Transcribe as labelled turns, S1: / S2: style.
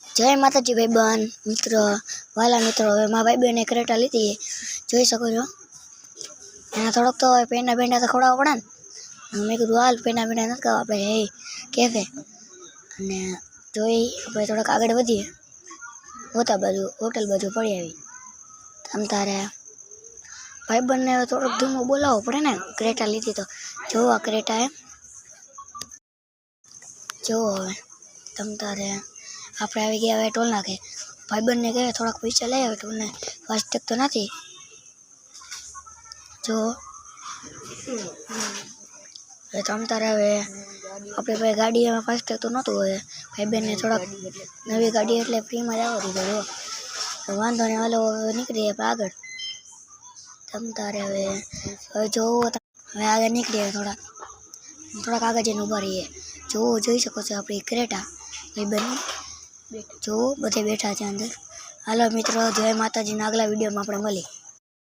S1: जय माताजी भाई बहन मित्र वाला मित्रों हवे मारा भाई बहने क्रेटा लीधी जोई सको छो एना थोड़ोक तो पेंडा पेंडा तो खवड़ाववा पड़े ने मैं कीधुं हाल पेंडा पेंडा नथी खावा आपणे हे कैफे अने जोई आपणे थोड़ाक आगळ वधीए होता बाजू होटल बाजू पड़ी आवी तम तारे भाई बहन ने थोड़ोक धीमो बोलाववो पड़े ने क्रेटा लीधी तो जो आ क्रेटा है जो हवे तम तारे આપણે આવી ગયા હવે ટોલ નાખે ભાઈબંધને કહે થોડાક પૈસા લઈ આવે ટોલને ફાસ્ટેગ તો નથી જો હવે તમ તારે હવે આપણે ભાઈ ગાડીમાં ફાસ્ટેગ તો નહોતું હવે ભાઈબંધને થોડાક નવી ગાડી એટલે ફ્રીમાં જ આવવા દીધો જો તો વાંધો નહીં હાલો નીકળીએ આપણે આગળ તમ તારે હવે જોવો હવે આગળ નીકળીએ થોડાક આગળ જઈને ઊભા રહીએ જોઈ શકો છો આપણી ક્રેટા ભાઈબંધની जो बधे बैठा है अंदर। हालो मित्रों जय माताजी ना अगला वीडियो में आपणे मळीए।